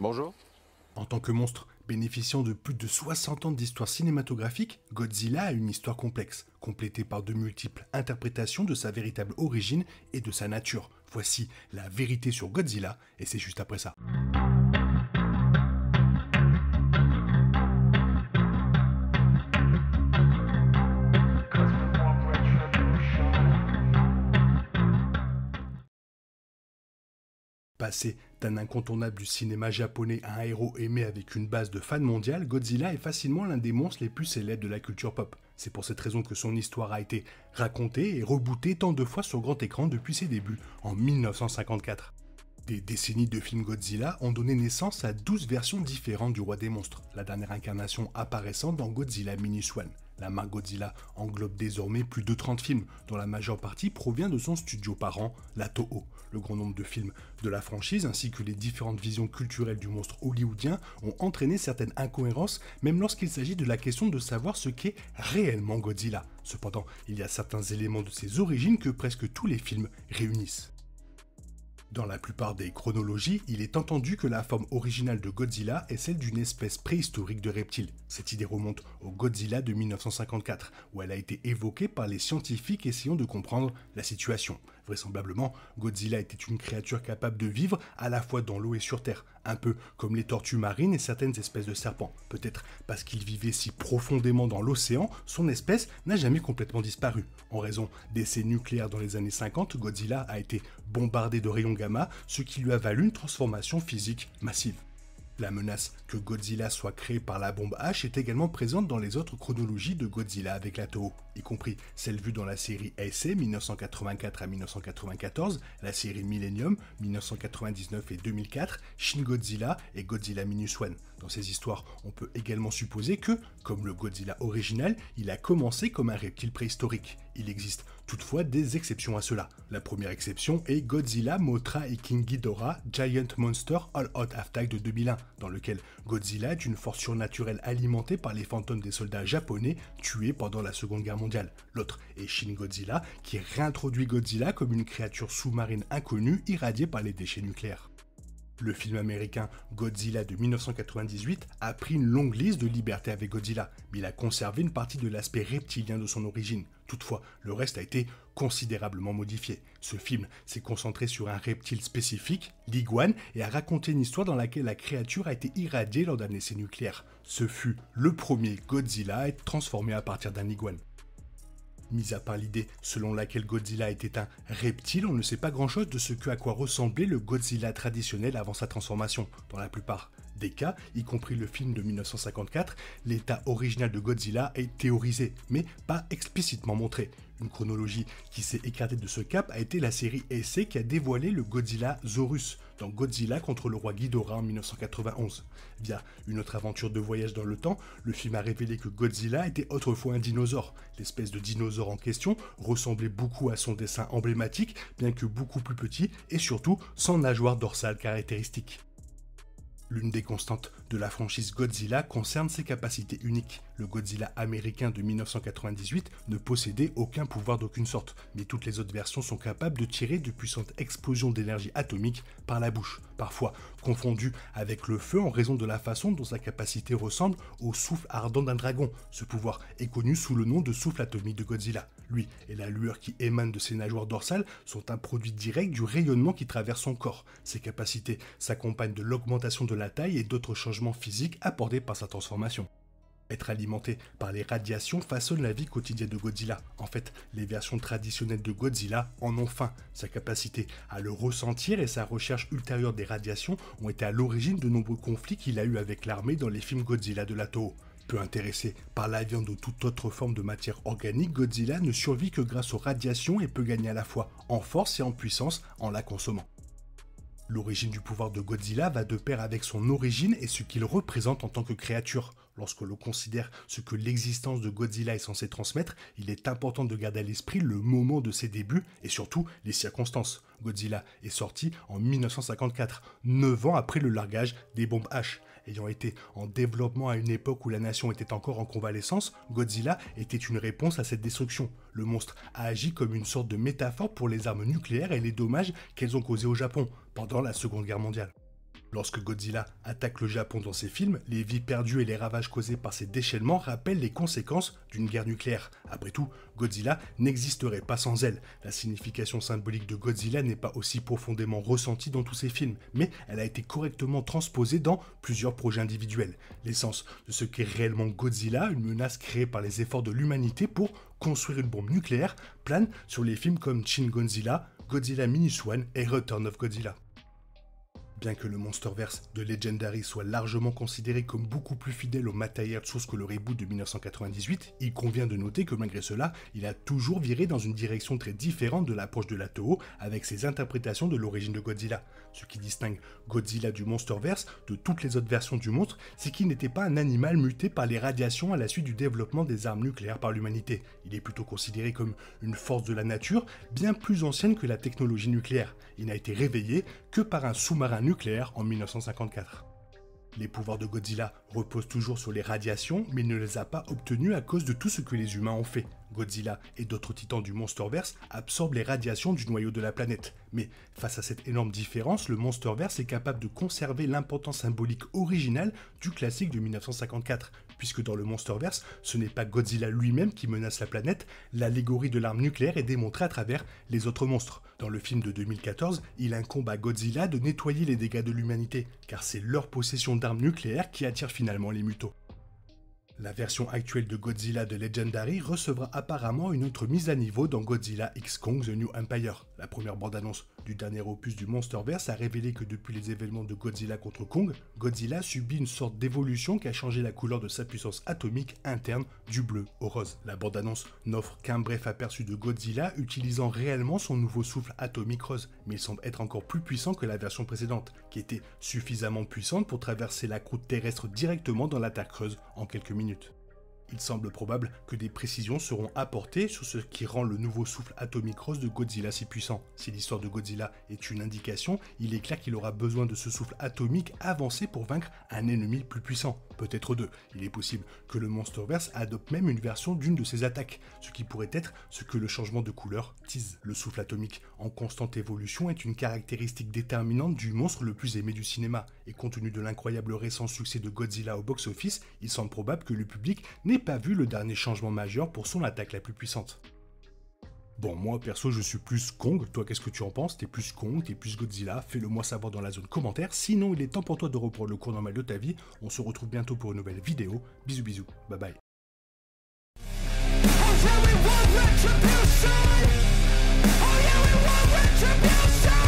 Bonjour. En tant que monstre bénéficiant de plus de 60 ans d'histoire cinématographique, Godzilla a une histoire complexe, complétée par de multiples interprétations de sa véritable origine et de sa nature. Voici la vérité sur Godzilla, et c'est juste après ça. Passé d'un incontournable du cinéma japonais à un héros aimé avec une base de fans mondiale, Godzilla est facilement l'un des monstres les plus célèbres de la culture pop. C'est pour cette raison que son histoire a été racontée et rebootée tant de fois sur grand écran depuis ses débuts, en 1954. Des décennies de films Godzilla ont donné naissance à 12 versions différentes du roi des monstres, la dernière incarnation apparaissant dans Godzilla Minus One. La marque Godzilla englobe désormais plus de 30 films, dont la majeure partie provient de son studio parent, la Toho. Le grand nombre de films de la franchise ainsi que les différentes visions culturelles du monstre hollywoodien ont entraîné certaines incohérences, même lorsqu'il s'agit de la question de savoir ce qu'est réellement Godzilla. Cependant, il y a certains éléments de ses origines que presque tous les films réunissent. Dans la plupart des chronologies, il est entendu que la forme originale de Godzilla est celle d'une espèce préhistorique de reptile. Cette idée remonte au Godzilla de 1954, où elle a été évoquée par les scientifiques essayant de comprendre la situation. Vraisemblablement, Godzilla était une créature capable de vivre à la fois dans l'eau et sur Terre, un peu comme les tortues marines et certaines espèces de serpents. Peut-être parce qu'il vivait si profondément dans l'océan, son espèce n'a jamais complètement disparu. En raison d'essais nucléaires dans les années 50, Godzilla a été bombardé de rayons gamma, ce qui lui a valu une transformation physique massive. La menace que Godzilla soit créé par la bombe H est également présente dans les autres chronologies de Godzilla avec la Toho, y compris celle vue dans la série Heisei 1984 à 1994, la série Millennium 1999 et 2004, Shin Godzilla et Godzilla Minus One. Dans ces histoires, on peut également supposer que, comme le Godzilla original, il a commencé comme un reptile préhistorique. Il existe toutefois des exceptions à cela. La première exception est Godzilla Mothra et King Ghidorah Giant Monster All Out Attack de 2001, dans lequel Godzilla est une force surnaturelle alimentée par les fantômes des soldats japonais tués pendant la Seconde Guerre mondiale. L'autre est Shin Godzilla, qui réintroduit Godzilla comme une créature sous-marine inconnue irradiée par les déchets nucléaires. Le film américain Godzilla de 1998 a pris une longue liste de libertés avec Godzilla, mais il a conservé une partie de l'aspect reptilien de son origine. Toutefois, le reste a été considérablement modifié. Ce film s'est concentré sur un reptile spécifique, l'iguane, et a raconté une histoire dans laquelle la créature a été irradiée lors d'un essai nucléaire. Ce fut le premier Godzilla à être transformé à partir d'un iguane. Mis à part l'idée selon laquelle Godzilla était un reptile, on ne sait pas grand-chose de ce à quoi ressemblait le Godzilla traditionnel avant sa transformation. Dans la plupart des cas, y compris le film de 1954, l'état original de Godzilla est théorisé, mais pas explicitement montré. Une chronologie qui s'est écartée de ce cap a été la série Heisei qui a dévoilé le Godzilla Zorus dans Godzilla contre le roi Ghidorah en 1991. Via une autre aventure de voyage dans le temps, le film a révélé que Godzilla était autrefois un dinosaure. L'espèce de dinosaure en question ressemblait beaucoup à son dessin emblématique, bien que beaucoup plus petit et surtout sans nageoire dorsale caractéristique. L'une des constantes de la franchise Godzilla concerne ses capacités uniques. Le Godzilla américain de 1998 ne possédait aucun pouvoir d'aucune sorte, mais toutes les autres versions sont capables de tirer de puissantes explosions d'énergie atomique par la bouche, parfois confondues avec le feu en raison de la façon dont sa capacité ressemble au souffle ardent d'un dragon. Ce pouvoir est connu sous le nom de souffle atomique de Godzilla. Lui et la lueur qui émane de ses nageoires dorsales sont un produit direct du rayonnement qui traverse son corps. Ses capacités s'accompagnent de l'augmentation de la taille et d'autres changements physiques apportés par sa transformation. Être alimenté par les radiations façonne la vie quotidienne de Godzilla. En fait, les versions traditionnelles de Godzilla en ont faim. Sa capacité à le ressentir et sa recherche ultérieure des radiations ont été à l'origine de nombreux conflits qu'il a eu avec l'armée dans les films Godzilla de la Toho. Peu intéressé par la viande ou toute autre forme de matière organique, Godzilla ne survit que grâce aux radiations et peut gagner à la fois en force et en puissance en la consommant. L'origine du pouvoir de Godzilla va de pair avec son origine et ce qu'il représente en tant que créature. Lorsque l'on considère ce que l'existence de Godzilla est censée transmettre, il est important de garder à l'esprit le moment de ses débuts et surtout les circonstances. Godzilla est sorti en 1954, 9 ans après le largage des bombes H. Ayant été en développement à une époque où la nation était encore en convalescence, Godzilla était une réponse à cette destruction. Le monstre a agi comme une sorte de métaphore pour les armes nucléaires et les dommages qu'elles ont causés au Japon pendant la Seconde Guerre mondiale. Lorsque Godzilla attaque le Japon dans ses films, les vies perdues et les ravages causés par ces déchaînements rappellent les conséquences d'une guerre nucléaire. Après tout, Godzilla n'existerait pas sans elle. La signification symbolique de Godzilla n'est pas aussi profondément ressentie dans tous ces films, mais elle a été correctement transposée dans plusieurs projets individuels. L'essence de ce qu'est réellement Godzilla, une menace créée par les efforts de l'humanité pour construire une bombe nucléaire, plane sur les films comme Shin Godzilla, Godzilla Minus One et Return of Godzilla. Bien que le Monsterverse de Legendary soit largement considéré comme beaucoup plus fidèle au matériel de source que le reboot de 1998, il convient de noter que malgré cela, il a toujours viré dans une direction très différente de l'approche de la Toho avec ses interprétations de l'origine de Godzilla. Ce qui distingue Godzilla du Monsterverse de toutes les autres versions du monstre, c'est qu'il n'était pas un animal muté par les radiations à la suite du développement des armes nucléaires par l'humanité. Il est plutôt considéré comme une force de la nature, bien plus ancienne que la technologie nucléaire. Il n'a été réveillé que par un sous-marin nucléaire en 1954. Les pouvoirs de Godzilla reposent toujours sur les radiations, mais il ne les a pas obtenus à cause de tout ce que les humains ont fait. Godzilla et d'autres titans du Monsterverse absorbent les radiations du noyau de la planète. Mais face à cette énorme différence, le Monsterverse est capable de conserver l'importance symbolique originale du classique de 1954, puisque dans le Monsterverse, ce n'est pas Godzilla lui-même qui menace la planète, l'allégorie de l'arme nucléaire est démontrée à travers les autres monstres. Dans le film de 2014, il incombe à Godzilla de nettoyer les dégâts de l'humanité, car c'est leur possession d'armes nucléaires qui attire finalement les mutos. La version actuelle de Godzilla de Legendary recevra apparemment une autre mise à niveau dans Godzilla X Kong The New Empire. La première bande-annonce du dernier opus du Monsterverse a révélé que depuis les événements de Godzilla contre Kong, Godzilla subit une sorte d'évolution qui a changé la couleur de sa puissance atomique interne du bleu au rose. La bande-annonce n'offre qu'un bref aperçu de Godzilla utilisant réellement son nouveau souffle atomique rose, mais il semble être encore plus puissant que la version précédente, qui était suffisamment puissante pour traverser la croûte terrestre directement dans la Terre creuse en quelques minutes. Il semble probable que des précisions seront apportées sur ce qui rend le nouveau souffle atomique rose de Godzilla si puissant. Si l'histoire de Godzilla est une indication, il est clair qu'il aura besoin de ce souffle atomique avancé pour vaincre un ennemi plus puissant, peut-être deux. Il est possible que le Monsterverse adopte même une version d'une de ses attaques, ce qui pourrait être ce que le changement de couleur tease. Le souffle atomique en constante évolution est une caractéristique déterminante du monstre le plus aimé du cinéma, et compte tenu de l'incroyable récent succès de Godzilla au box-office, il semble probable que le public n'ait pas vu le dernier changement majeur pour son attaque la plus puissante. Bon, moi perso je suis plus Kong, toi qu'est-ce que tu en penses? T'es plus Kong, t'es plus Godzilla? Fais-le moi savoir dans la zone commentaire, sinon il est temps pour toi de reprendre le cours normal de ta vie. On se retrouve bientôt pour une nouvelle vidéo, bisous bisous, bye bye. Oh yeah, we want retribution.